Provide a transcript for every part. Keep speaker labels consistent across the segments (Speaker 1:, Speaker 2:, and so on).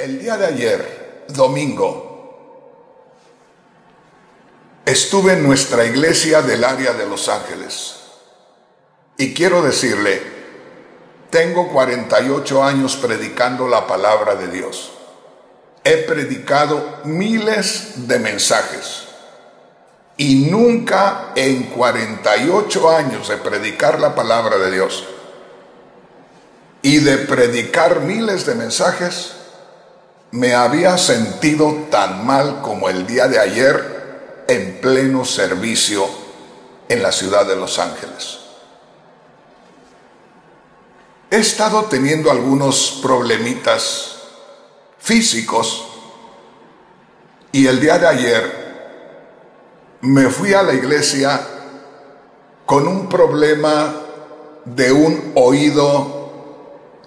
Speaker 1: El día de ayer, domingo, estuve en nuestra iglesia del área de Los Ángeles y quiero decirle, tengo 48 años predicando la palabra de Dios. He predicado miles de mensajes y nunca en 48 años de predicar la palabra de Dios y de predicar miles de mensajes, me había sentido tan mal como el día de ayer en pleno servicio en la ciudad de Los Ángeles. He estado teniendo algunos problemitas físicos y el día de ayer me fui a la iglesia con un problema de un oído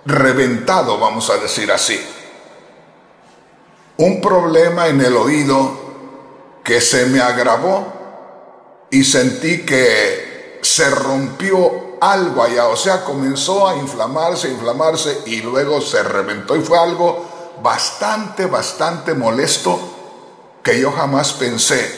Speaker 1: reventado, vamos a decir así. Un problema en el oído que se me agravó y sentí que se rompió algo allá, o sea, comenzó a inflamarse y luego se reventó y fue algo bastante molesto, que yo jamás pensé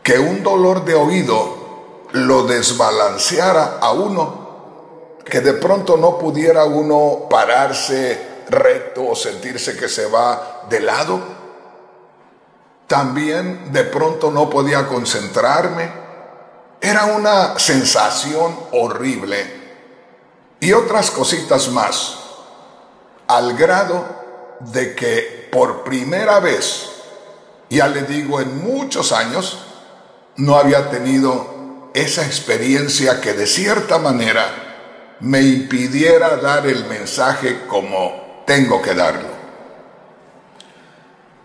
Speaker 1: que un dolor de oído lo desbalanceara a uno, que de pronto no pudiera uno pararse recto o sentirse que se va de lado. También de pronto no podía concentrarme. Era una sensación horrible y otras cositas más, al grado de que por primera vez, ya le digo en muchos años, no había tenido esa experiencia que de cierta manera me impidiera dar el mensaje como tengo que darlo.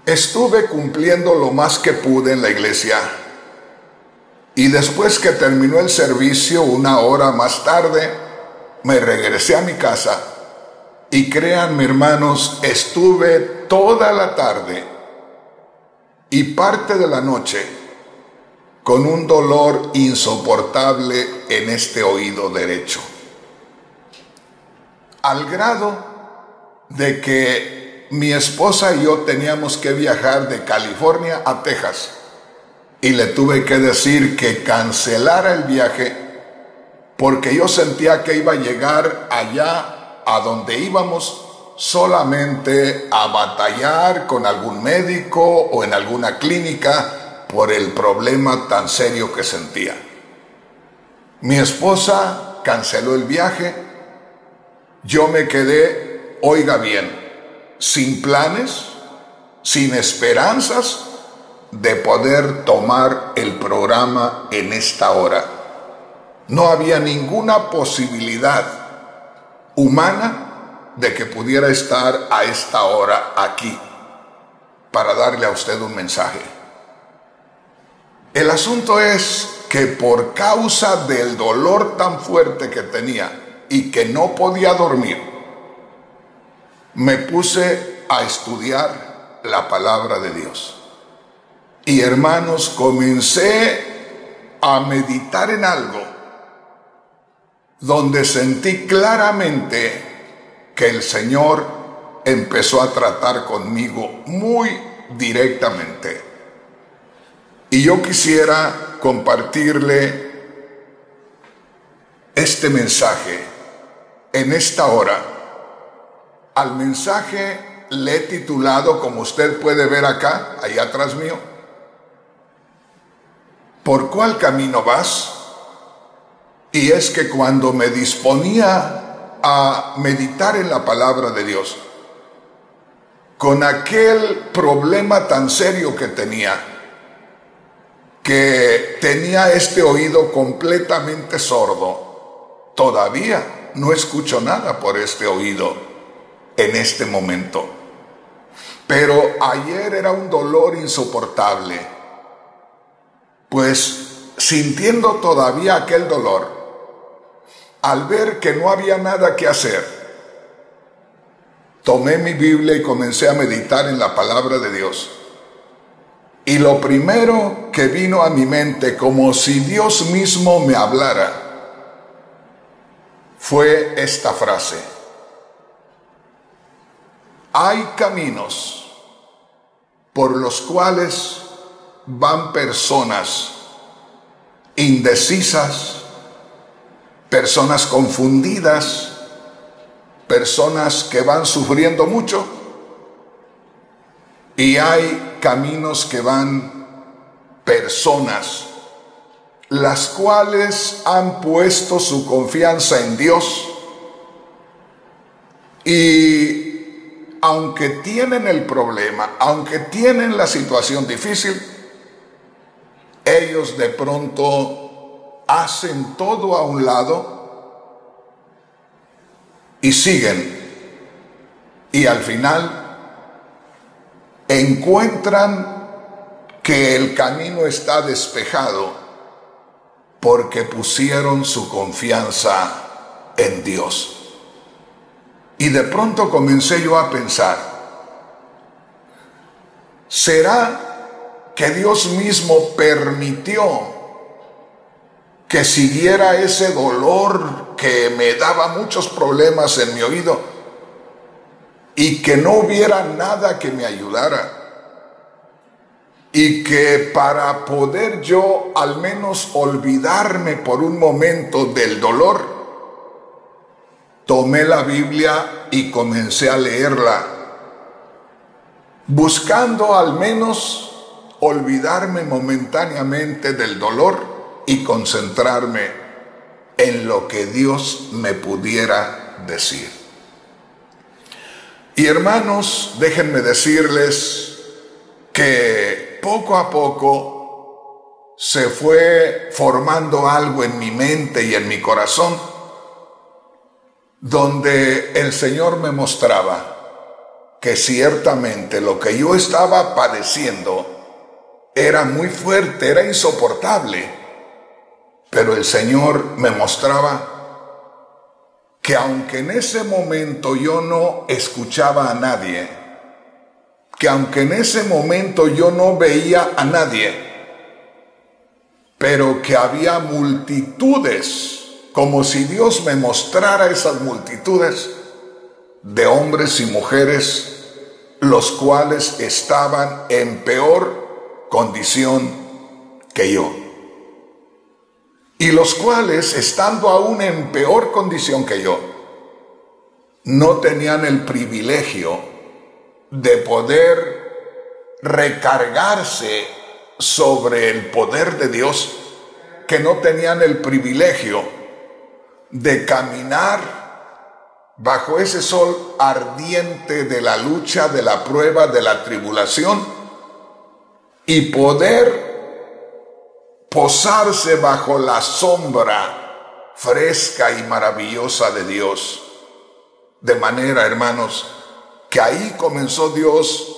Speaker 1: Estuve cumpliendo lo más que pude en la iglesia y después que terminó el servicio, una hora más tarde, me regresé a mi casa y créanme, hermanos, estuve toda la tarde y parte de la noche con un dolor insoportable en este oído derecho, al grado de que mi esposa y yo teníamos que viajar de California a Texas y le tuve que decir que cancelara el viaje porque yo sentía que iba a llegar allá a donde íbamos solamente a batallar con algún médico o en alguna clínica por el problema tan serio que sentía. Mi esposa canceló el viaje, yo me quedé, oiga bien, sin planes, sin esperanzas de poder tomar el programa en esta hora. No había ninguna posibilidad humana de que pudiera estar a esta hora aquí para darle a usted un mensaje. El asunto es que por causa del dolor tan fuerte que tenía y que no podía dormir, me puse a estudiar la palabra de Dios. Y hermanos, comencé a meditar en algo donde sentí claramente que el Señor empezó a tratar conmigo muy directamente. Y yo quisiera compartirle este mensaje en esta hora. Al mensaje le he titulado, como usted puede ver acá, ahí atrás mío, ¿por cuál camino vas? Y es que cuando me disponía a meditar en la palabra de Dios, con aquel problema tan serio que tenía este oído completamente sordo, todavía no escucho nada por este oído en este momento. Pero ayer era un dolor insoportable, pues sintiendo todavía aquel dolor, al ver que no había nada que hacer, tomé mi Biblia y comencé a meditar en la palabra de Dios. Y lo primero que vino a mi mente, como si Dios mismo me hablara, fue esta frase: hay caminos por los cuales van personas indecisas, personas confundidas, personas que van sufriendo mucho, y hay caminos que van personas las cuales han puesto su confianza en Dios, y aunque tienen el problema, aunque tienen la situación difícil, ellos de pronto hacen todo a un lado y siguen, y al final encuentran que el camino está despejado porque pusieron su confianza en Dios. Y de pronto comencé yo a pensar, ¿será que Dios mismo permitió que siguiera ese dolor que me daba muchos problemas en mi oído y que no hubiera nada que me ayudara? Y que para poder yo al menos olvidarme por un momento del dolor, tomé la Biblia y comencé a leerla, buscando al menos olvidarme momentáneamente del dolor y concentrarme en lo que Dios me pudiera decir. Y hermanos, déjenme decirles que poco a poco se fue formando algo en mi mente y en mi corazón, donde el Señor me mostraba que ciertamente lo que yo estaba padeciendo era muy fuerte, era insoportable, pero el Señor me mostraba que aunque en ese momento yo no escuchaba a nadie, que aunque en ese momento yo no veía a nadie, pero que había multitudes, como si Dios me mostrara esas multitudes de hombres y mujeres, los cuales estaban en peor condición que yo. Y los cuales, estando aún en peor condición que yo, no tenían el privilegio de poder recargarse sobre el poder de Dios, que no tenían el privilegio de caminar bajo ese sol ardiente de la lucha, de la prueba, de la tribulación, y poder posarse bajo la sombra fresca y maravillosa de Dios. De manera, hermanos, que ahí comenzó Dios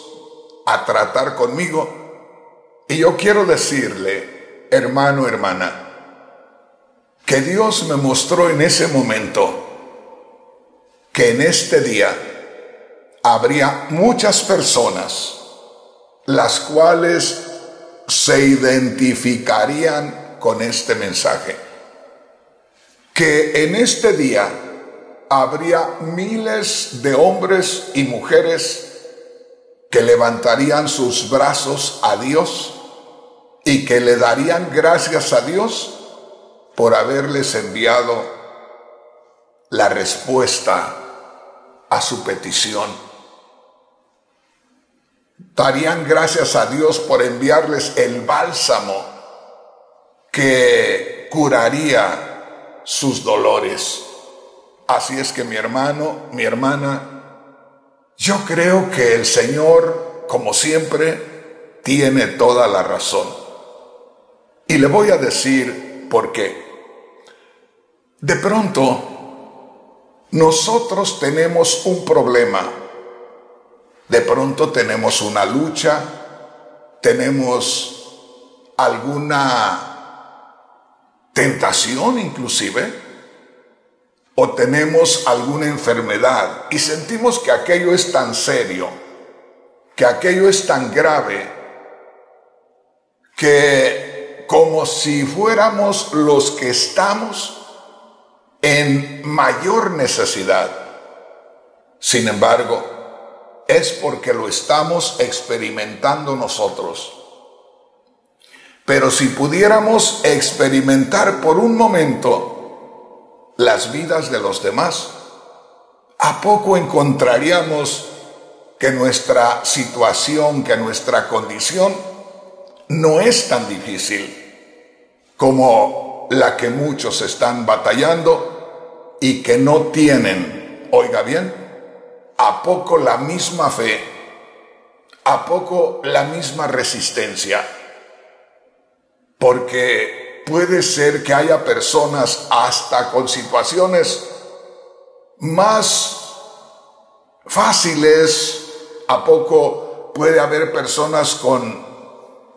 Speaker 1: a tratar conmigo. Y yo quiero decirle, hermano, hermana, que Dios me mostró en ese momento que en este día habría muchas personas las cuales se identificarían con este mensaje, que en este día habría miles de hombres y mujeres que levantarían sus brazos a Dios y que le darían gracias a Dios por haberles enviado la respuesta a su petición. Darían gracias a Dios por enviarles el bálsamo que curaría sus dolores. Así es que mi hermano, mi hermana, yo creo que el Señor, como siempre, tiene toda la razón. Y le voy a decir por qué. De pronto, nosotros tenemos un problema. De pronto tenemos una lucha, tenemos alguna tentación inclusive, o tenemos alguna enfermedad y sentimos que aquello es tan serio, que aquello es tan grave, que como si fuéramos los que estamos en mayor necesidad. Sin embargo, es porque lo estamos experimentando nosotros. Pero si pudiéramos experimentar por un momento las vidas de los demás, ¿a poco encontraríamos que nuestra situación, que nuestra condición no es tan difícil como la que muchos están batallando y que no tienen, oiga bien, ¿a poco la misma fe? ¿A poco la misma resistencia? Porque puede ser que haya personas hasta con situaciones más fáciles. ¿A poco puede haber personas con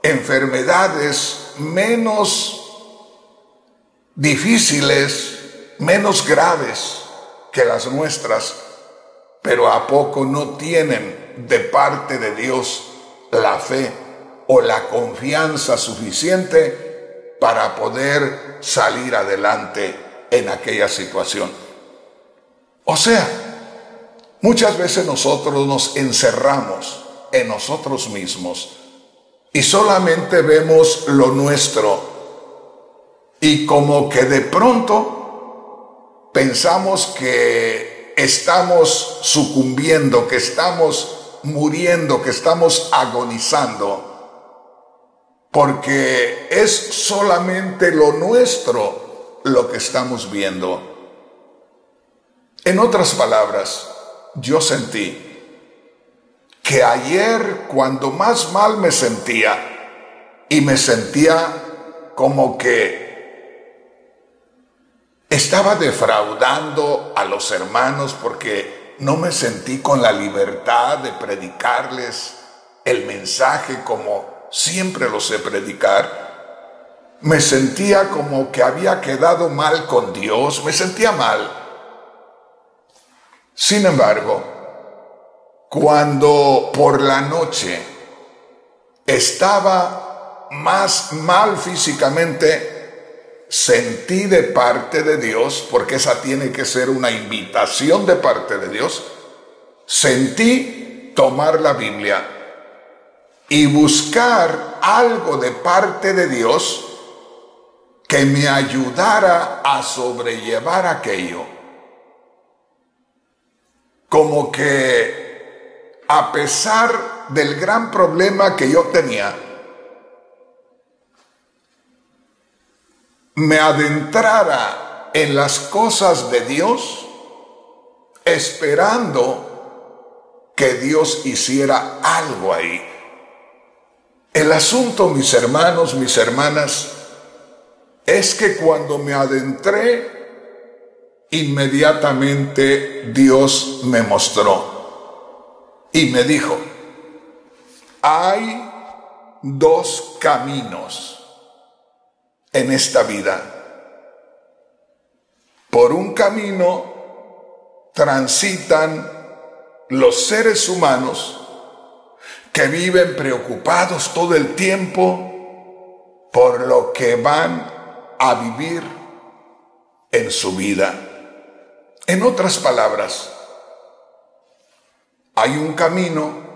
Speaker 1: enfermedades menos difíciles, menos graves que las nuestras, pero a poco no tienen de parte de Dios la fe o la confianza suficiente para poder salir adelante en aquella situación? O sea, muchas veces nosotros nos encerramos en nosotros mismos y solamente vemos lo nuestro, y como que de pronto pensamos que estamos sucumbiendo, que estamos muriendo, que estamos agonizando, porque es solamente lo nuestro lo que estamos viendo. En otras palabras, yo sentí que ayer, cuando más mal me sentía, y me sentía como que estaba defraudando a los hermanos porque no me sentí con la libertad de predicarles el mensaje como siempre lo sé predicar, me sentía como que había quedado mal con Dios, me sentía mal. Sin embargo, cuando por la noche estaba más mal físicamente, sentí de parte de Dios, porque esa tiene que ser una invitación de parte de Dios, sentí tomar la Biblia y buscar algo de parte de Dios que me ayudara a sobrellevar aquello. Como que a pesar del gran problema que yo tenía, me adentrara en las cosas de Dios, esperando que Dios hiciera algo ahí. El asunto, mis hermanos, mis hermanas, es que cuando me adentré, inmediatamente Dios me mostró y me dijo: hay dos caminos en esta vida. Por un camino transitan los seres humanos que viven preocupados todo el tiempo por lo que van a vivir en su vida. En otras palabras, hay un camino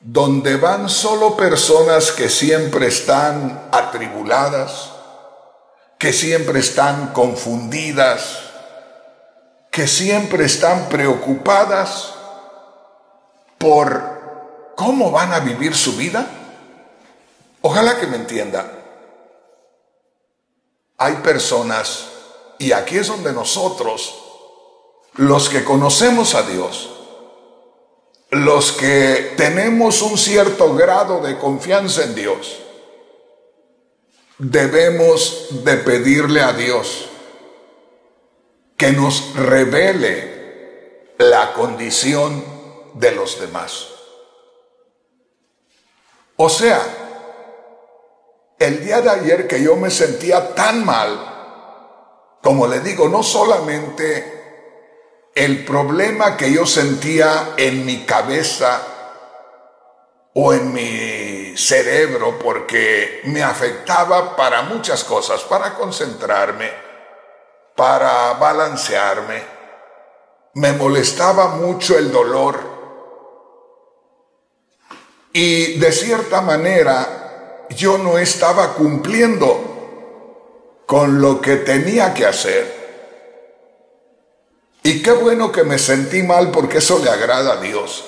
Speaker 1: donde van solo personas que siempre están atribuladas, que siempre están confundidas, que siempre están preocupadas por ¿cómo van a vivir su vida? Ojalá que me entienda. Hay personas, y aquí es donde nosotros, los que conocemos a Dios, los que tenemos un cierto grado de confianza en Dios, debemos de pedirle a Dios que nos revele la condición de los demás. O sea, el día de ayer que yo me sentía tan mal, como le digo, no solamente el problema que yo sentía en mi cabeza o en mi cerebro, porque me afectaba para muchas cosas, para concentrarme, para balancearme, me molestaba mucho el dolor Y de cierta manera yo no estaba cumpliendo con lo que tenía que hacer. Y qué bueno que me sentí mal, porque eso le agrada a Dios.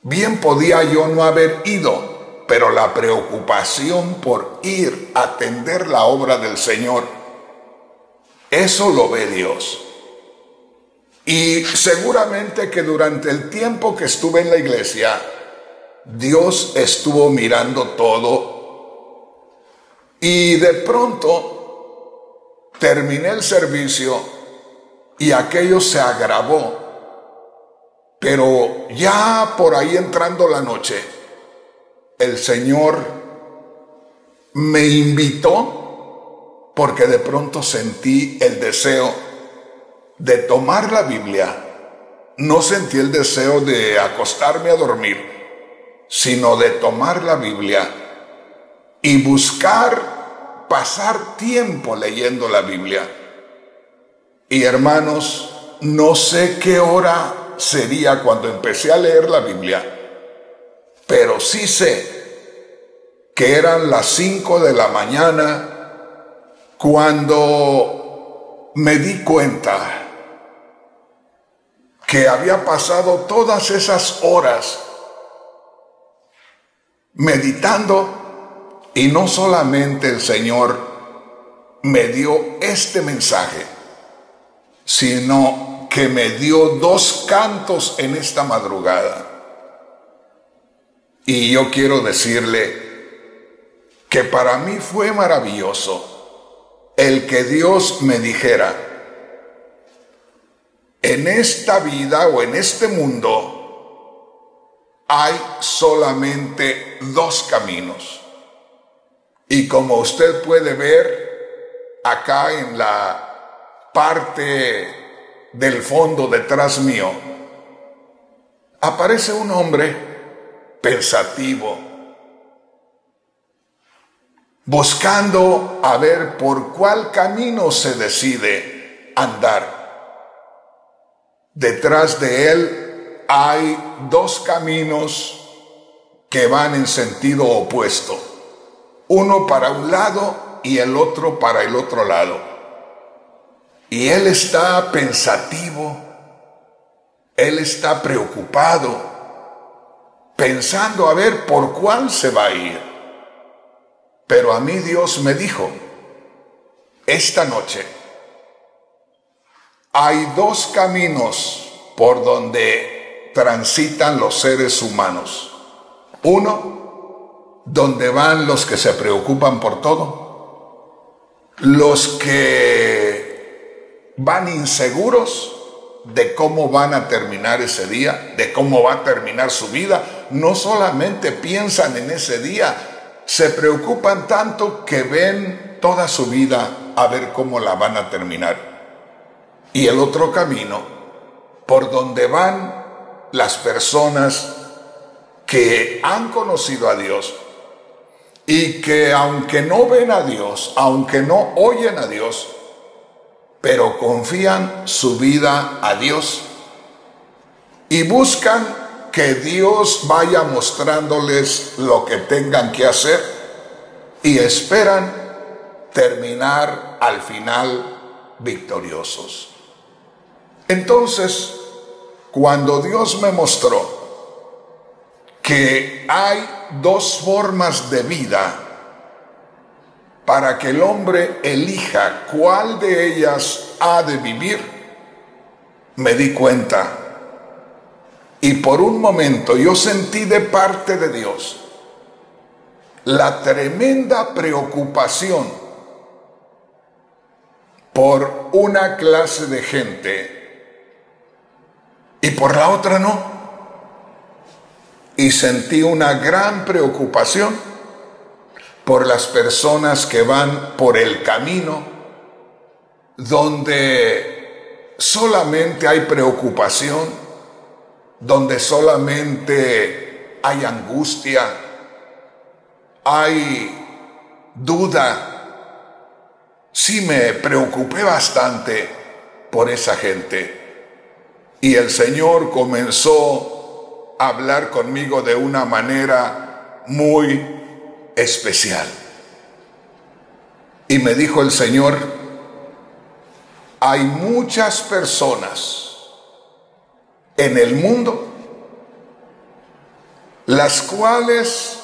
Speaker 1: Bien podía yo no haber ido, pero la preocupación por ir a atender la obra del Señor, eso lo ve Dios. Y seguramente que durante el tiempo que estuve en la iglesia, Dios estuvo mirando todo. Y de pronto terminé el servicio y aquello se agravó. Pero ya por ahí entrando la noche, el Señor me invitó, porque de pronto sentí el deseo de tomar la Biblia. No sentí el deseo de acostarme a dormir, sino de tomar la Biblia y buscar pasar tiempo leyendo la Biblia. Y hermanos, no sé qué hora sería cuando empecé a leer la Biblia, pero sí sé que eran las 5 de la mañana cuando me di cuenta que había pasado todas esas horas meditando, y no solamente el Señor me dio este mensaje, sino que me dio 2 cantos en esta madrugada. Y yo quiero decirle que para mí fue maravilloso el que Dios me dijera: en esta vida o en este mundo hay solamente 2 caminos. Y como usted puede ver acá en la parte del fondo detrás mío, aparece un hombre pensativo, buscando a ver por cuál camino se decide andar. Detrás de él hay 2 caminos que van en sentido opuesto, uno para un lado y el otro para el otro lado. Y él está pensativo, él está preocupado, pensando a ver por cuál se va a ir. Pero a mí Dios me dijo: esta noche hay 2 caminos por donde transitan los seres humanos. Uno, donde van los que se preocupan por todo, los que van inseguros de cómo van a terminar ese día, de cómo va a terminar su vida. No solamente piensan en ese día, se preocupan tanto que ven toda su vida a ver cómo la van a terminar. Y el otro camino, por donde van las personas que han conocido a Dios y que, aunque no ven a Dios, aunque no oyen a Dios, pero confían su vida a Dios y buscan que Dios vaya mostrándoles lo que tengan que hacer, y esperan terminar al final victoriosos. Entonces, cuando Dios me mostró que hay 2 formas de vida para que el hombre elija cuál de ellas ha de vivir, me di cuenta, y por un momento yo sentí de parte de Dios la tremenda preocupación por una clase de gente y por la otra no. Y sentí una gran preocupación por las personas que van por el camino donde solamente hay preocupación, donde solamente hay angustia, hay duda. Sí, me preocupé bastante por esa gente. Y el Señor comenzó hablar conmigo de una manera muy especial. Y me dijo el Señor: hay muchas personas en el mundo las cuales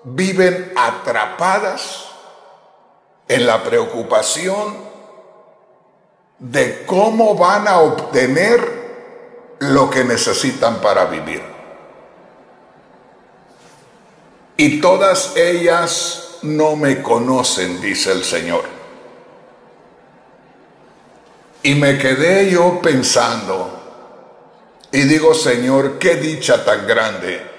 Speaker 1: viven atrapadas en la preocupación de cómo van a obtener lo que necesitan para vivir. Y todas ellas no me conocen, dice el Señor. Y me quedé yo pensando, y digo: Señor, qué dicha tan grande,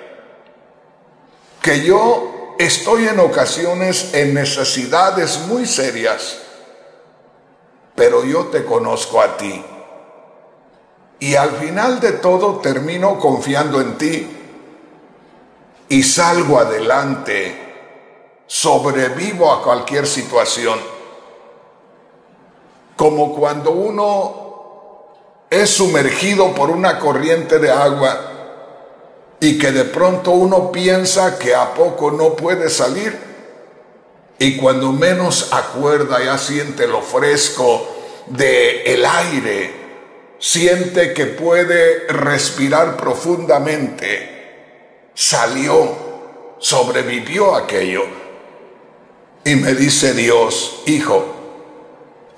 Speaker 1: que yo estoy en ocasiones en necesidades muy serias, pero yo te conozco a ti. Y al final de todo termino confiando en ti y salgo adelante, sobrevivo a cualquier situación. Como cuando uno es sumergido por una corriente de agua y que de pronto uno piensa que a poco no puede salir, y cuando menos acuerda ya siente lo fresco del aire, siente que puede respirar profundamente, salió, sobrevivió a aquello. Y me dice Dios: hijo,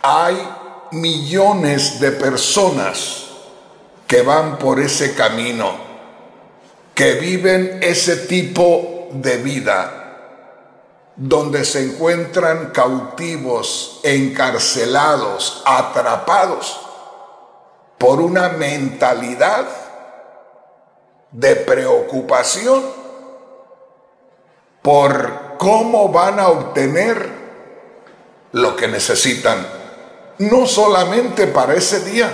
Speaker 1: hay millones de personas que van por ese camino, que viven ese tipo de vida, donde se encuentran cautivos, encarcelados, atrapados por una mentalidad de preocupación por cómo van a obtener lo que necesitan, no solamente para ese día,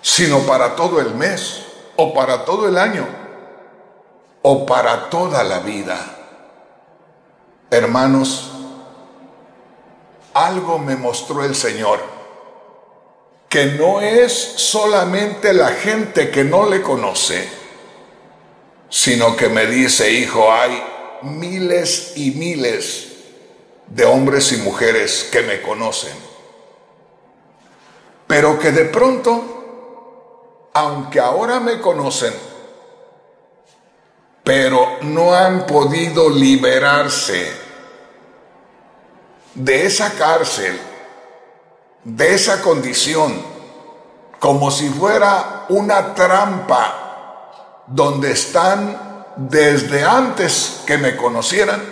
Speaker 1: sino para todo el mes, o para todo el año, o para toda la vida. Hermanos, algo me mostró el Señor, que no es solamente la gente que no le conoce, sino que me dice: hijo, hay miles y miles de hombres y mujeres que me conocen, pero que de pronto, aunque ahora me conocen, pero no han podido liberarse de esa cárcel, de esa condición, como si fuera una trampa donde están desde antes que me conocieran,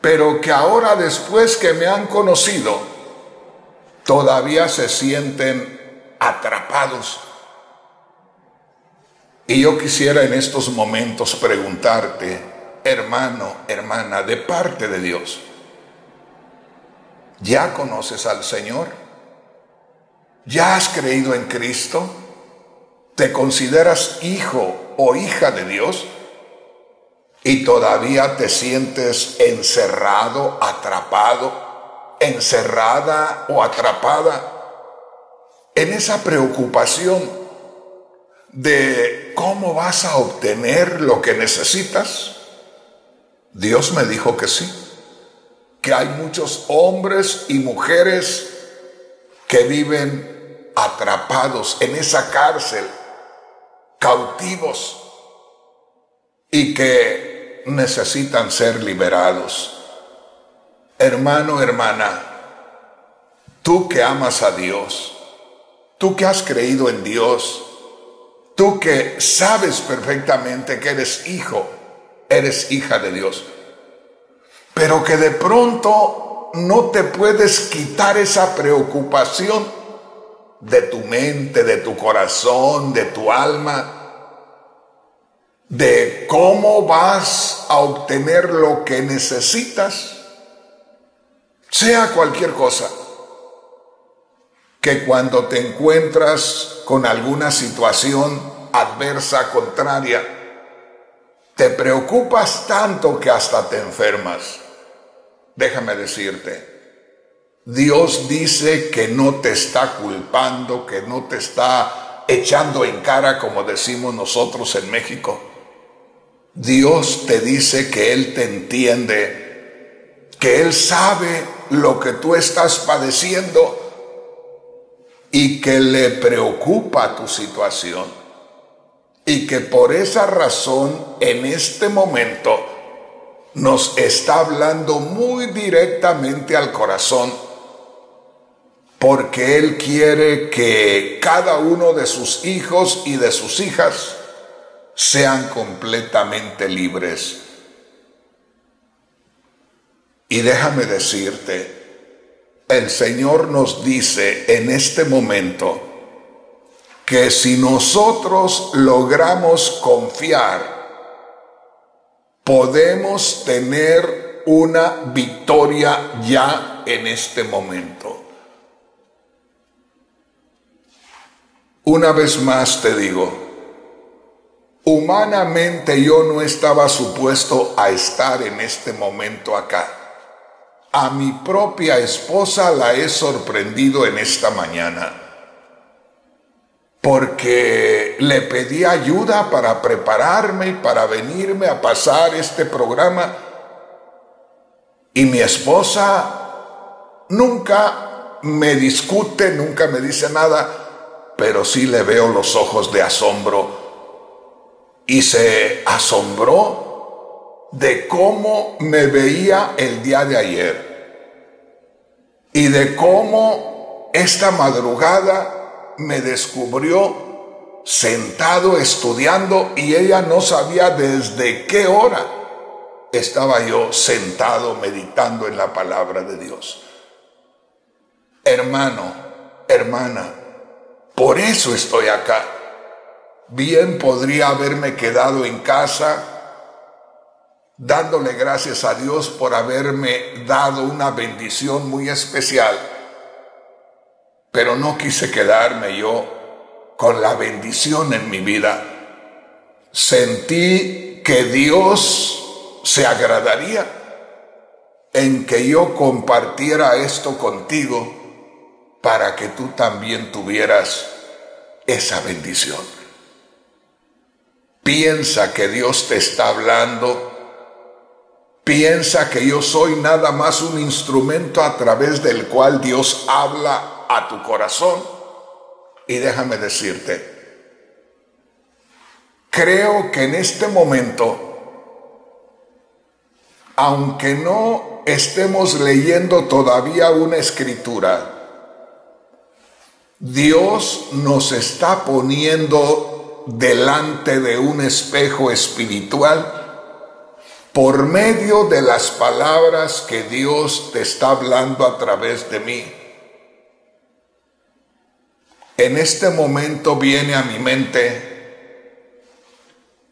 Speaker 1: pero que ahora, después que me han conocido, todavía se sienten atrapados. Y yo quisiera en estos momentos preguntarte, hermano, hermana, de parte de Dios, ¿ya conoces al Señor? ¿Ya has creído en Cristo? ¿Te consideras hijo o hija de Dios? ¿Y todavía te sientes encerrado, atrapado, encerrada o atrapada en esa preocupación de cómo vas a obtener lo que necesitas? Dios me dijo que sí, que hay muchos hombres y mujeres que viven atrapados en esa cárcel, cautivos, y que necesitan ser liberados. Hermano, hermana, tú que amas a Dios, tú que has creído en Dios, tú que sabes perfectamente que eres hijo, eres hija de Dios, pero que de pronto no te puedes quitar esa preocupación de tu mente, de tu corazón, de tu alma, de cómo vas a obtener lo que necesitas, sea cualquier cosa, que cuando te encuentras con alguna situación adversa, contraria, te preocupas tanto que hasta te enfermas. Déjame decirte, Dios dice que no te está culpando, que no te está echando en cara, como decimos nosotros en México. Dios te dice que Él te entiende, que Él sabe lo que tú estás padeciendo y que le preocupa tu situación, y que por esa razón en este momento nos está hablando muy directamente al corazón, porque Él quiere que cada uno de sus hijos y de sus hijas sean completamente libres. Y déjame decirte, el Señor nos dice en este momento que si nosotros logramos confiar, podemos tener una victoria ya en este momento. Una vez más te digo, humanamente yo no estaba supuesto a estar en este momento acá. A mi propia esposa la he sorprendido en esta mañana, porque le pedí ayuda para prepararme y para venirme a pasar este programa, y mi esposa nunca me discute, nunca me dice nada, pero sí le veo los ojos de asombro, y se asombró de cómo me veía el día de ayer y de cómo esta madrugada me descubrió sentado estudiando, y ella no sabía desde qué hora estaba yo sentado meditando en la palabra de Dios. Hermano, hermana, por eso estoy acá. Bien podría haberme quedado en casa dándole gracias a Dios por haberme dado una bendición muy especial, pero no quise quedarme yo con la bendición en mi vida. Sentí que Dios se agradaría en que yo compartiera esto contigo para que tú también tuvieras esa bendición. Piensa que Dios te está hablando. Piensa que yo soy nada más un instrumento a través del cual Dios habla a tu corazón. Y déjame decirte, creo que en este momento, aunque no estemos leyendo todavía una escritura, Dios nos está poniendo delante de un espejo espiritual por medio de las palabras que Dios te está hablando a través de mí. En este momento viene a mi mente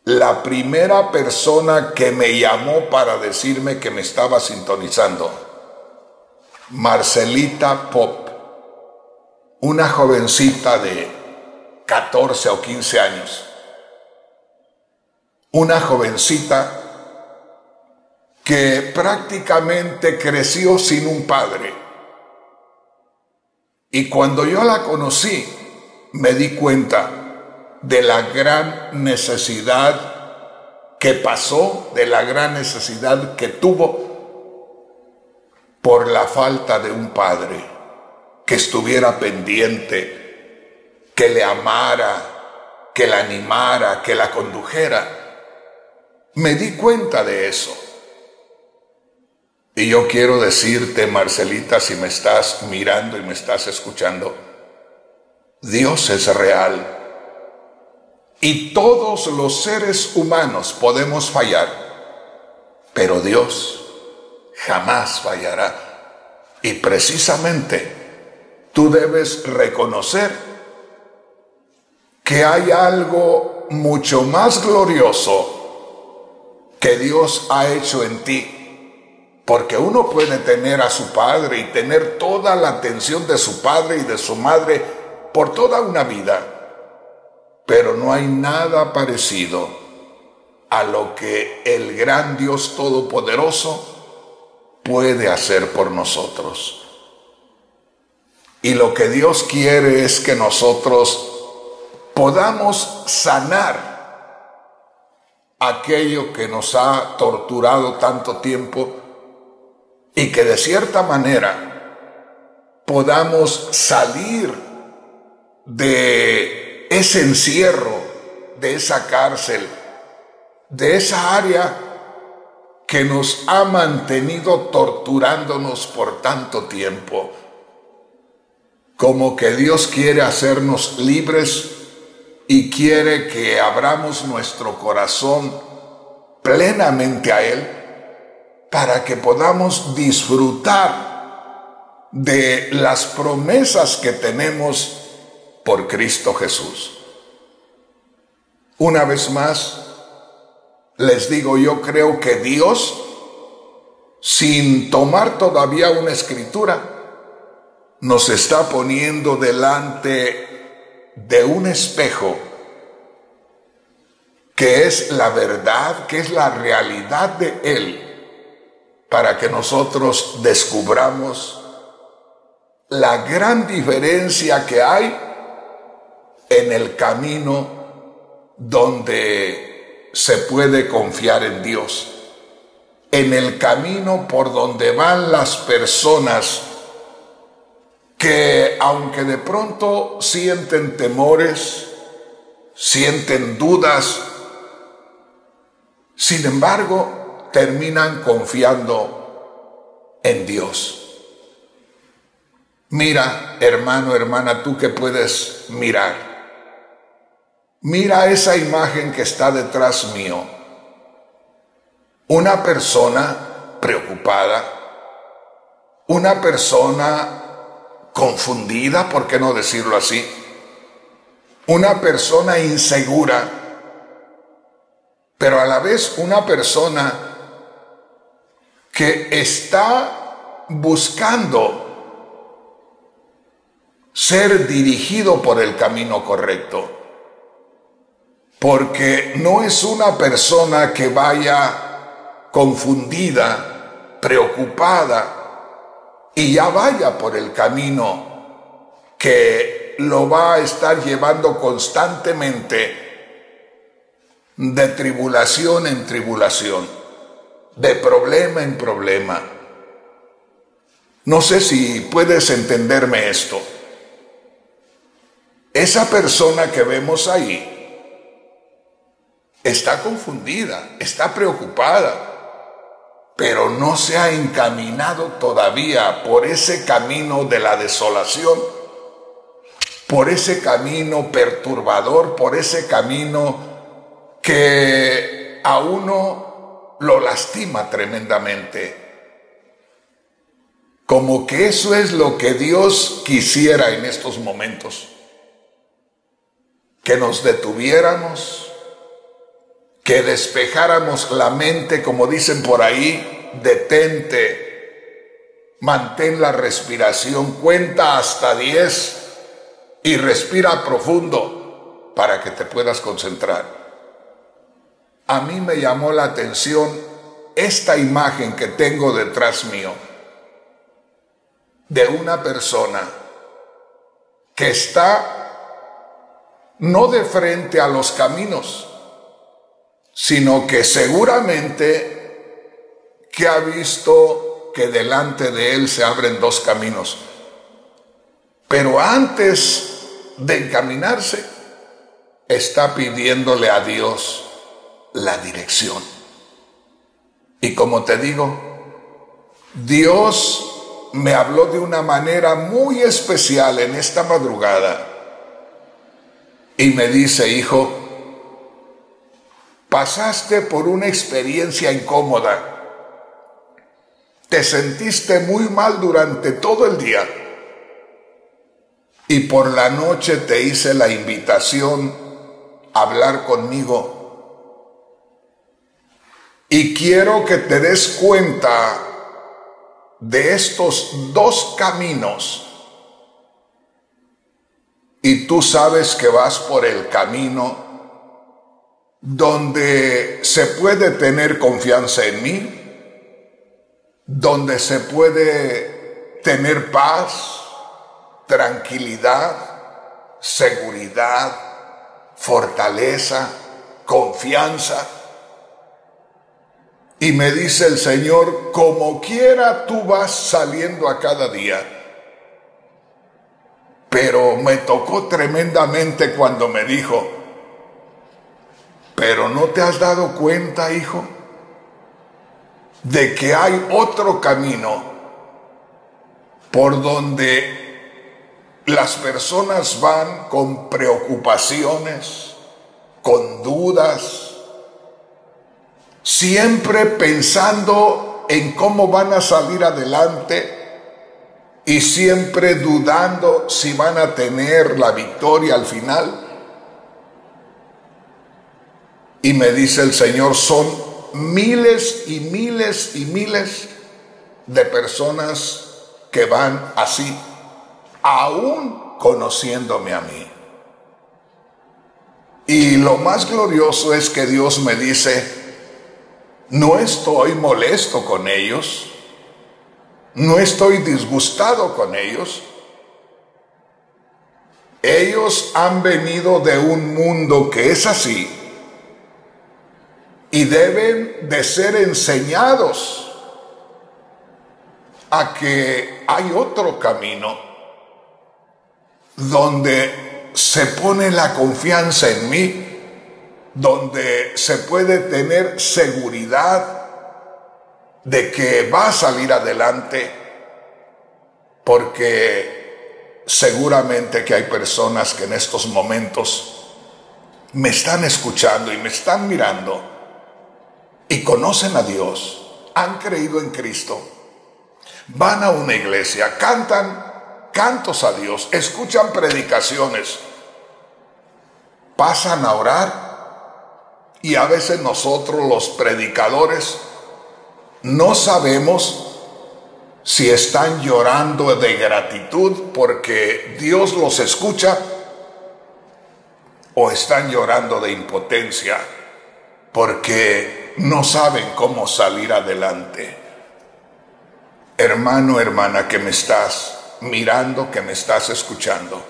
Speaker 1: la primera persona que me llamó para decirme que me estaba sintonizando. Marcelita Pop, una jovencita de 14 o 15 años. Una jovencita que prácticamente creció sin un padre. Y cuando yo la conocí, me di cuenta de la gran necesidad que pasó, de la gran necesidad que tuvo por la falta de un padre que estuviera pendiente, que le amara, que la animara, que la condujera. Me di cuenta de eso. Y yo quiero decirte, Marcelita, si me estás mirando y me estás escuchando, Dios es real. Y todos los seres humanos podemos fallar, pero Dios jamás fallará. Y precisamente tú debes reconocer que hay algo mucho más glorioso que Dios ha hecho en ti. Porque uno puede tener a su padre y tener toda la atención de su padre y de su madre por toda una vida, pero no hay nada parecido a lo que el gran Dios Todopoderoso puede hacer por nosotros. Y lo que Dios quiere es que nosotros podamos sanar aquello que nos ha torturado tanto tiempo y que de cierta manera podamos salir de ese encierro, de esa cárcel, de esa área que nos ha mantenido torturándonos por tanto tiempo. Como que Dios quiere hacernos libres y quiere que abramos nuestro corazón plenamente a Él para que podamos disfrutar de las promesas que tenemos por Cristo Jesús. Una vez más, les digo, yo creo que Dios, sin tomar todavía una escritura, nos está poniendo delante de un espejo que es la verdad, que es la realidad de Él, para que nosotros descubramos la gran diferencia que hay en el camino donde se puede confiar en Dios, en el camino por donde van las personas que, aunque de pronto sienten temores, sienten dudas, sin embargo, terminan confiando en Dios. Mira, hermano, hermana, tú que puedes mirar. Mira esa imagen que está detrás mío. Una persona preocupada, una persona confundida, ¿por qué no decirlo así? Una persona insegura, pero a la vez una persona que está buscando ser dirigido por el camino correcto, porque no es una persona que vaya confundida, preocupada, y ya vaya por el camino que lo va a estar llevando constantemente de tribulación en tribulación, de problema en problema. No sé si puedes entenderme esto. Esa persona que vemos ahí está confundida, está preocupada, pero no se ha encaminado todavía por ese camino de la desolación, por ese camino perturbador, por ese camino que a uno lo lastima tremendamente. Como que eso es lo que Dios quisiera en estos momentos, que nos detuviéramos, que despejáramos la mente, como dicen por ahí, detente, mantén la respiración, cuenta hasta 10 y respira profundo para que te puedas concentrar. A mí me llamó la atención esta imagen que tengo detrás mío de una persona que está no de frente a los caminos, sino que seguramente que ha visto que delante de él se abren dos caminos. Pero antes de encaminarse, está pidiéndole a Dios la dirección. Y como te digo, Dios me habló de una manera muy especial en esta madrugada y me dice: hijo, pasaste por una experiencia incómoda, te sentiste muy mal durante todo el día y por la noche te hice la invitación a hablar conmigo. Y quiero que te des cuenta de estos dos caminos. Y tú sabes que vas por el camino donde se puede tener confianza en mí, donde se puede tener paz, tranquilidad, seguridad, fortaleza, confianza. Y me dice el Señor, como quiera tú vas saliendo a cada día. Pero me tocó tremendamente cuando me dijo, pero ¿no te has dado cuenta, hijo, de que hay otro camino por donde las personas van con preocupaciones, con dudas, siempre pensando en cómo van a salir adelante y siempre dudando si van a tener la victoria al final? Y me dice el Señor, son miles y miles y miles de personas que van así, aún conociéndome a mí. Y lo más glorioso es que Dios me dice, no estoy molesto con ellos, no estoy disgustado con ellos. Ellos han venido de un mundo que es así y deben de ser enseñados a que hay otro camino donde se pone la confianza en mí, donde se puede tener seguridad de que va a salir adelante, porque seguramente que hay personas que en estos momentos me están escuchando y me están mirando y conocen a Dios, han creído en Cristo, van a una iglesia, cantan cantos a Dios, escuchan predicaciones, pasan a orar, y a veces nosotros los predicadores no sabemos si están llorando de gratitud porque Dios los escucha o están llorando de impotencia porque no saben cómo salir adelante. Hermano, hermana, que me estás mirando, que me estás escuchando,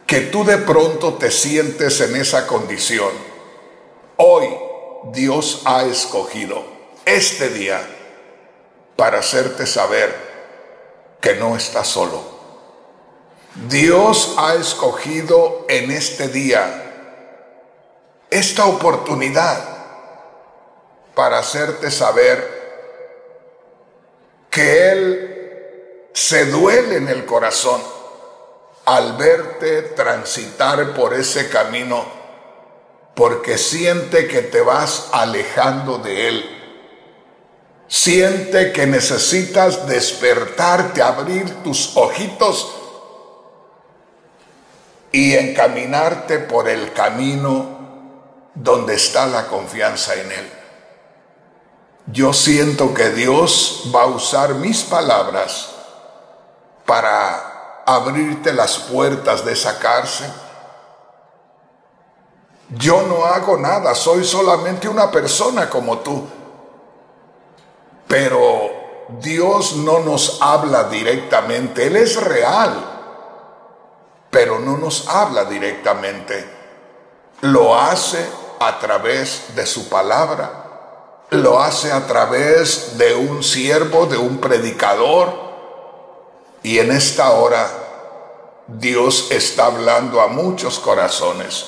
Speaker 1: que tú de pronto te sientes en esa condición, hoy Dios ha escogido este día para hacerte saber que no estás solo. Dios ha escogido en este día esta oportunidad para hacerte saber que Él se duele en el corazón al verte transitar por ese camino, porque siente que te vas alejando de Él. Siente que necesitas despertarte, abrir tus ojitos y encaminarte por el camino donde está la confianza en Él. Yo siento que Dios va a usar mis palabras para abrirte las puertas de esa cárcel. Yo no hago nada, soy solamente una persona como tú. Pero Dios no nos habla directamente, Él es real, pero no nos habla directamente. Lo hace a través de su palabra, lo hace a través de un siervo, de un predicador, y en esta hora Dios está hablando a muchos corazones.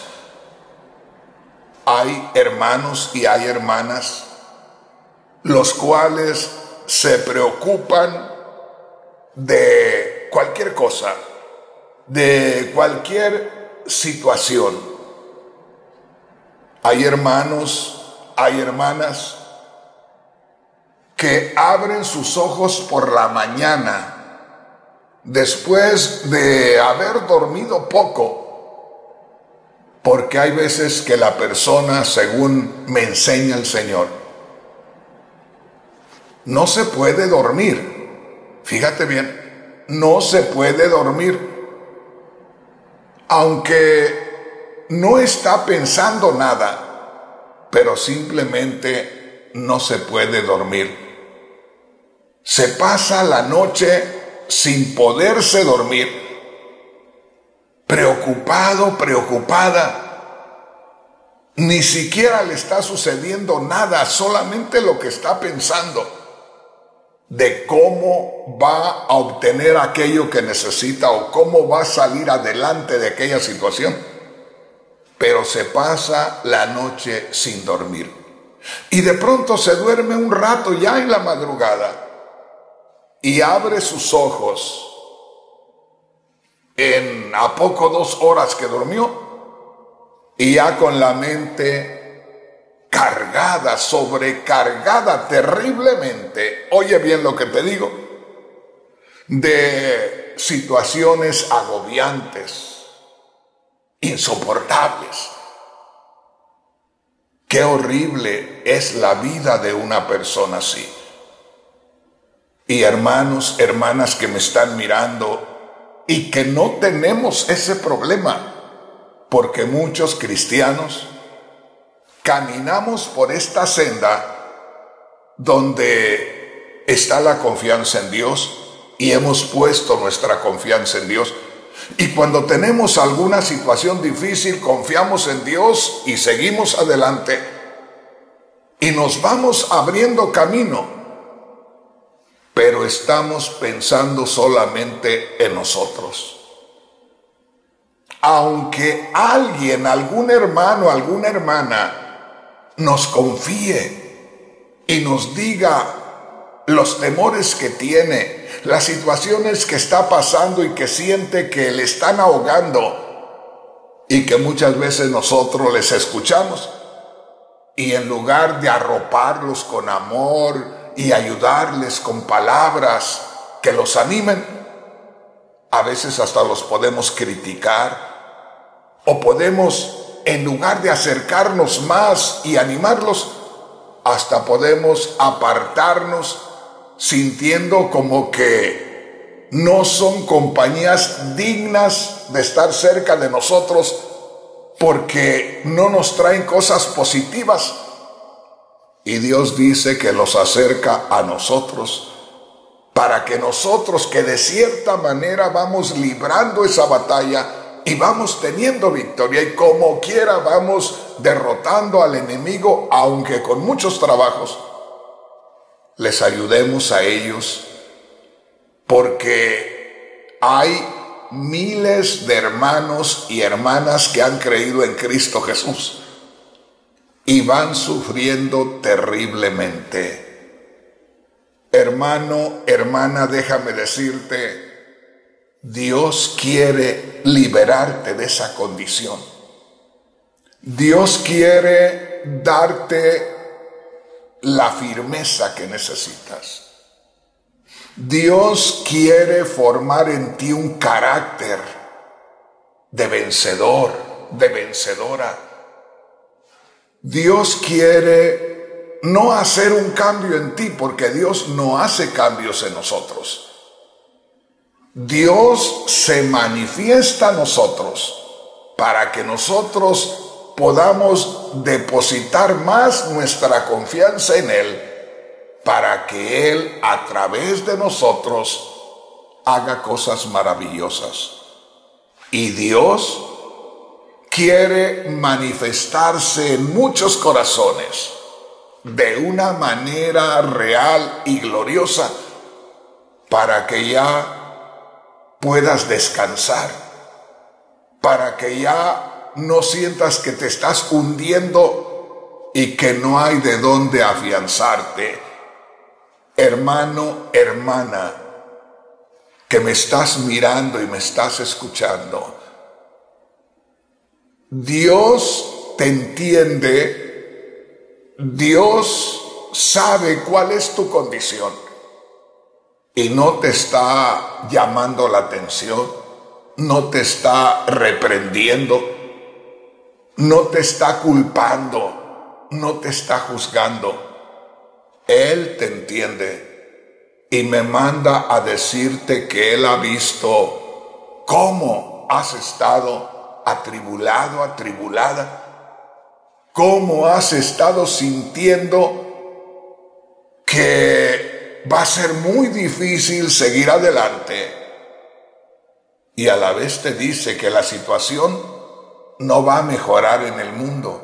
Speaker 1: Hay hermanos y hay hermanas los cuales se preocupan de cualquier cosa, de cualquier situación. Hay hermanos, hay hermanas que abren sus ojos por la mañana después de haber dormido poco, porque hay veces que la persona, según me enseña el Señor, no se puede dormir. Fíjate bien, no se puede dormir, aunque no está pensando nada, pero simplemente no se puede dormir. Se pasa la noche sin poderse dormir, preocupado, preocupada. Ni siquiera le está sucediendo nada, solamente lo que está pensando de cómo va a obtener aquello que necesita o cómo va a salir adelante de aquella situación. Pero se pasa la noche sin dormir. Y de pronto se duerme un rato ya en la madrugada y abre sus ojos en a poco 2 horas que durmió y ya con la mente cargada, sobrecargada terriblemente, oye bien lo que te digo, de situaciones agobiantes, insoportables. Qué horrible es la vida de una persona así. Y hermanos, hermanas que me están mirando y que no tenemos ese problema, porque muchos cristianos caminamos por esta senda donde está la confianza en Dios y hemos puesto nuestra confianza en Dios. Y cuando tenemos alguna situación difícil, confiamos en Dios y seguimos adelante y nos vamos abriendo camino, pero estamos pensando solamente en nosotros. Aunque alguien, algún hermano, alguna hermana nos confíe y nos diga los temores que tiene, las situaciones que está pasando y que siente que le están ahogando y que muchas veces nosotros les escuchamos y en lugar de arroparlos con amor y ayudarles con palabras que los animen, a veces hasta los podemos criticar o podemos, en lugar de acercarnos más y animarlos, hasta podemos apartarnos sintiendo como que no son compañías dignas de estar cerca de nosotros porque no nos traen cosas positivas. Y Dios dice que los acerca a nosotros para que nosotros, que de cierta manera vamos librando esa batalla y vamos teniendo victoria y como quiera vamos derrotando al enemigo, aunque con muchos trabajos, les ayudemos a ellos, porque hay miles de hermanos y hermanas que han creído en Cristo Jesús y van sufriendo terriblemente. Hermano, hermana, déjame decirte, Dios quiere liberarte de esa condición. Dios quiere darte la firmeza que necesitas. Dios quiere formar en ti un carácter de vencedor, de vencedora. Dios quiere no hacer un cambio en ti, porque Dios no hace cambios en nosotros. Dios se manifiesta a nosotros para que nosotros podamos depositar más nuestra confianza en Él, para que Él a través de nosotros haga cosas maravillosas. Y Dios quiere manifestarse en muchos corazones de una manera real y gloriosa, para que ya puedas descansar, para que ya no sientas que te estás hundiendo y que no hay de dónde afianzarte. Hermano, hermana, que me estás mirando y me estás escuchando, Dios te entiende, Dios sabe cuál es tu condición. Y no te está llamando la atención, no te está reprendiendo, no te está culpando, no te está juzgando. Él te entiende y me manda a decirte que Él ha visto cómo has estado atribulado, atribulada, cómo has estado sintiendo que va a ser muy difícil seguir adelante, y a la vez te dice que la situación no va a mejorar en el mundo.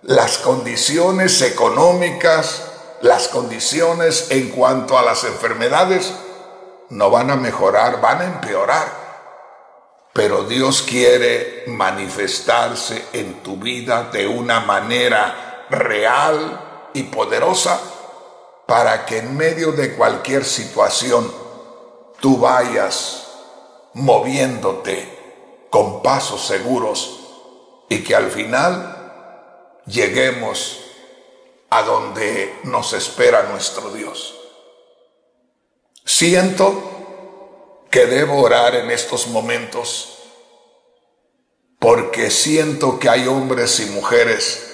Speaker 1: Las condiciones económicas, las condiciones en cuanto a las enfermedades no van a mejorar, van a empeorar. Pero Dios quiere manifestarse en tu vida de una manera real y poderosa para que en medio de cualquier situación tú vayas moviéndote con pasos seguros y que al final lleguemos a donde nos espera nuestro Dios. Siento que debo orar en estos momentos porque siento que hay hombres y mujeres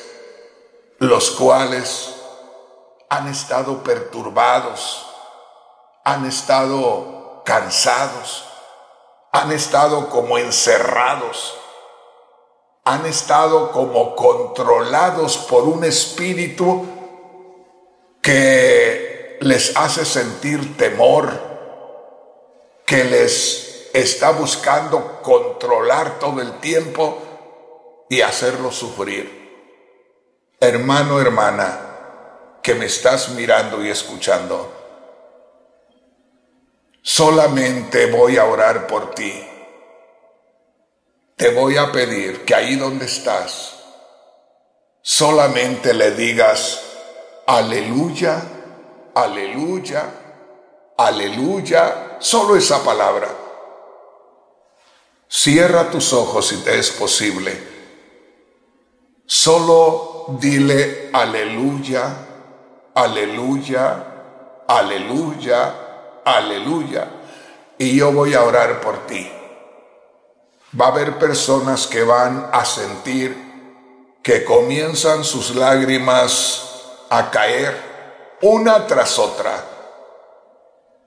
Speaker 1: los cuales han estado perturbados, han estado cansados, han estado como encerrados, han estado como controlados por un espíritu que les hace sentir temor, que les está buscando controlar todo el tiempo y hacerlos sufrir. Hermano, hermana, que me estás mirando y escuchando, solamente voy a orar por ti. Te voy a pedir que ahí donde estás, solamente le digas aleluya, aleluya, aleluya, solo esa palabra. Cierra tus ojos si te es posible. Solo dile aleluya, aleluya, aleluya, aleluya. Y yo voy a orar por ti. Va a haber personas que van a sentir que comienzan sus lágrimas a caer una tras otra.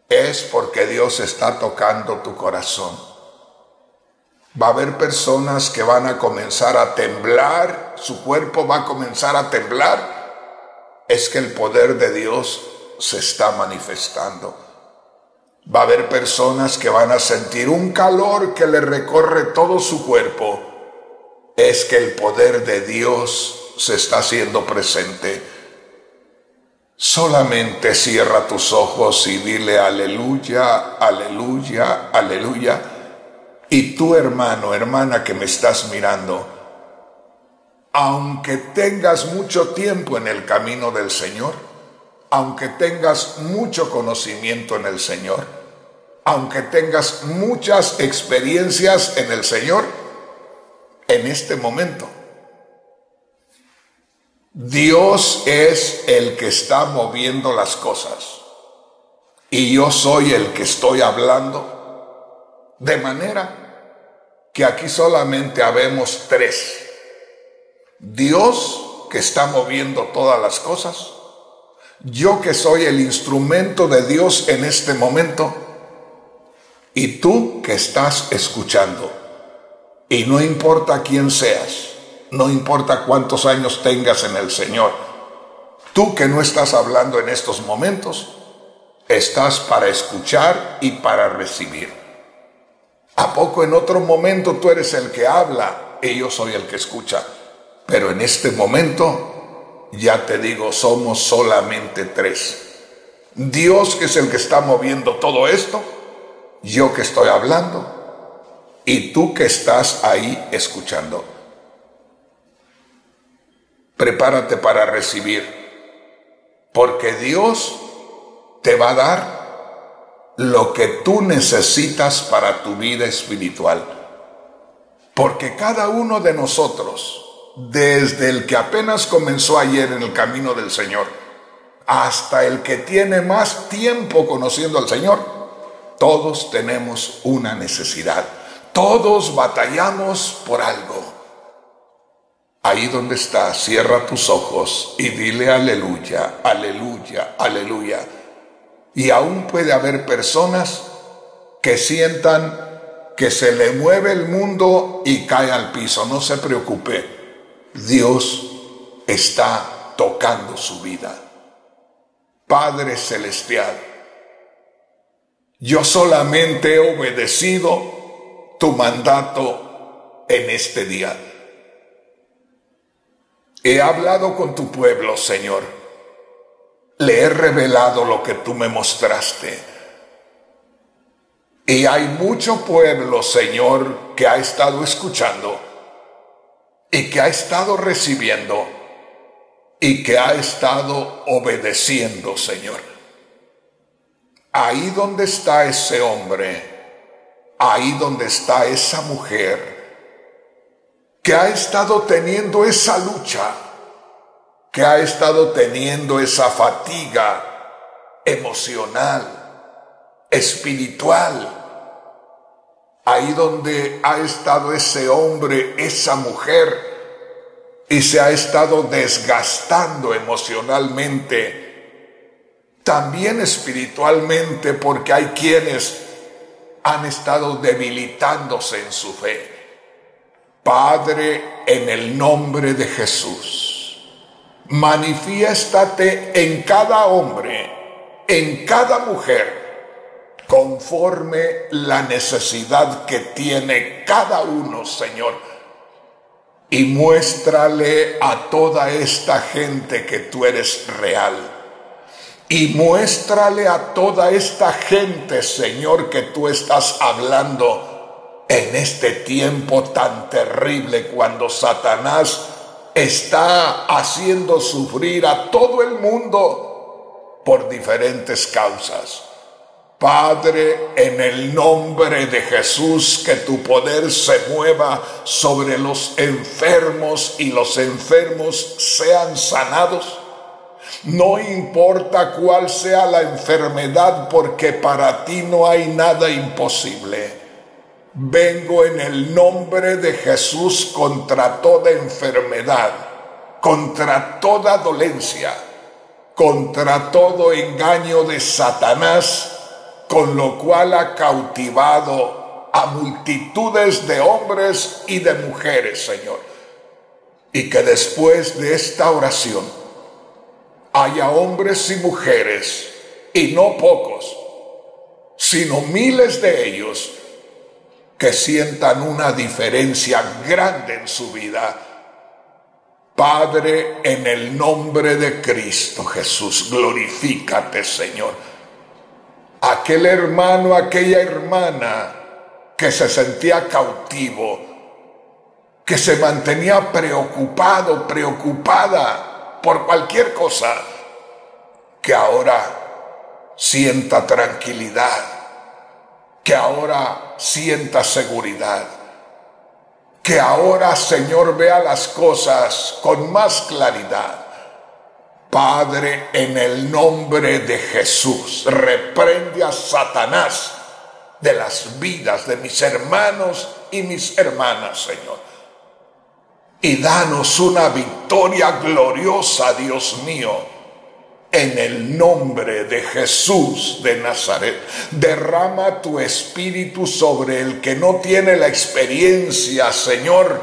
Speaker 1: Es porque Dios está tocando tu corazón. Va a haber personas que van a comenzar a temblar, su cuerpo va a comenzar a temblar. Es que el poder de Dios se está manifestando. Va a haber personas que van a sentir un calor que le recorre todo su cuerpo. Es que el poder de Dios se está haciendo presente. Solamente cierra tus ojos y dile aleluya, aleluya, aleluya. Y tú, hermano, hermana que me estás mirando, aunque tengas mucho tiempo en el camino del Señor, aunque tengas mucho conocimiento en el Señor, aunque tengas muchas experiencias en el Señor, en este momento, Dios es el que está moviendo las cosas y yo soy el que estoy hablando, de manera que aquí solamente habemos tres: Dios que está moviendo todas las cosas, yo que soy el instrumento de Dios en este momento, y tú que estás escuchando. Y no importa quién seas, no importa cuántos años tengas en el Señor, tú que no estás hablando en estos momentos, estás para escuchar y para recibir. ¿A poco en otro momento tú eres el que habla y yo soy el que escucha? Pero en este momento, ya te digo, somos solamente tres. Dios que es el que está moviendo todo esto, yo que estoy hablando y tú que estás ahí escuchando. Prepárate para recibir, porque Dios te va a dar lo que tú necesitas para tu vida espiritual. Porque cada uno de nosotros, desde el que apenas comenzó ayer en el camino del Señor, hasta el que tiene más tiempo conociendo al Señor, todos tenemos una necesidad. Todos batallamos por algo. Ahí donde estás, cierra tus ojos y dile aleluya, aleluya, aleluya. Y aún puede haber personas que sientan que se le mueve el mundo y cae al piso. No se preocupe, Dios está tocando su vida. Padre Celestial, yo solamente he obedecido tu mandato en este día. He hablado con tu pueblo, Señor. Le he revelado lo que tú me mostraste. Y hay mucho pueblo, Señor, que ha estado escuchando y que ha estado recibiendo y que ha estado obedeciendo, Señor. Ahí donde está ese hombre, ahí donde está esa mujer que ha estado teniendo esa lucha, que ha estado teniendo esa fatiga emocional, espiritual, ahí donde ha estado ese hombre, esa mujer, y se ha estado desgastando emocionalmente, también espiritualmente, porque hay quienes han estado debilitándose en su fe. Padre, en el nombre de Jesús, manifiéstate en cada hombre, en cada mujer, conforme la necesidad que tiene cada uno, Señor. Y muéstrale a toda esta gente que tú eres real. Y muéstrale a toda esta gente, Señor, que tú estás hablando en este tiempo tan terrible, cuando Satanás está haciendo sufrir a todo el mundo por diferentes causas. Padre, en el nombre de Jesús, que tu poder se mueva sobre los enfermos y los enfermos sean sanados. No importa cuál sea la enfermedad, porque para ti no hay nada imposible. Vengo en el nombre de Jesús contra toda enfermedad, contra toda dolencia, contra todo engaño de Satanás, con lo cual ha cautivado a multitudes de hombres y de mujeres, Señor. Y que después de esta oración haya hombres y mujeres, y no pocos, sino miles de ellos, que sientan una diferencia grande en su vida. Padre, en el nombre de Cristo Jesús, glorifícate, Señor. Aquel hermano, aquella hermana que se sentía cautivo, que se mantenía preocupado, preocupada por cualquier cosa, que ahora sienta tranquilidad, que ahora sienta seguridad, que ahora, Señor, vea las cosas con más claridad. Padre, en el nombre de Jesús, reprende a Satanás de las vidas de mis hermanos y mis hermanas, Señor. Y danos una victoria gloriosa, Dios mío, en el nombre de Jesús de Nazaret. Derrama tu espíritu sobre el que no tiene la experiencia, Señor,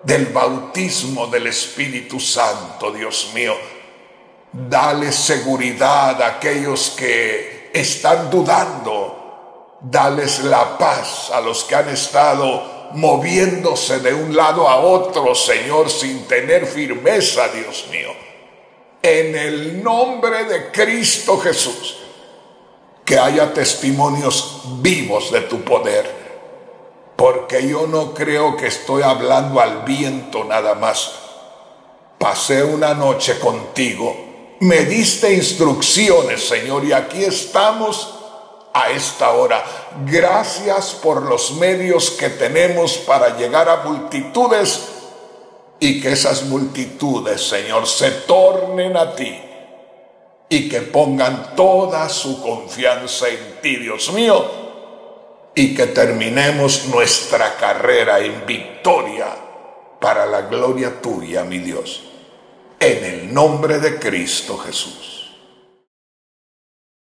Speaker 1: del bautismo del Espíritu Santo, Dios mío. Dale seguridad a aquellos que están dudando. Dales la paz a los que han estado moviéndose de un lado a otro, Señor, sin tener firmeza, Dios mío. En el nombre de Cristo Jesús, que haya testimonios vivos de tu poder, porque yo no creo que estoy hablando al viento nada más. Pasé una noche contigo, me diste instrucciones, Señor, y aquí estamos a esta hora. Gracias por los medios que tenemos para llegar a multitudes, y que esas multitudes, Señor, se tornen a ti y que pongan toda su confianza en ti, Dios mío, y que terminemos nuestra carrera en victoria para la gloria tuya, mi Dios. En el nombre de Cristo Jesús.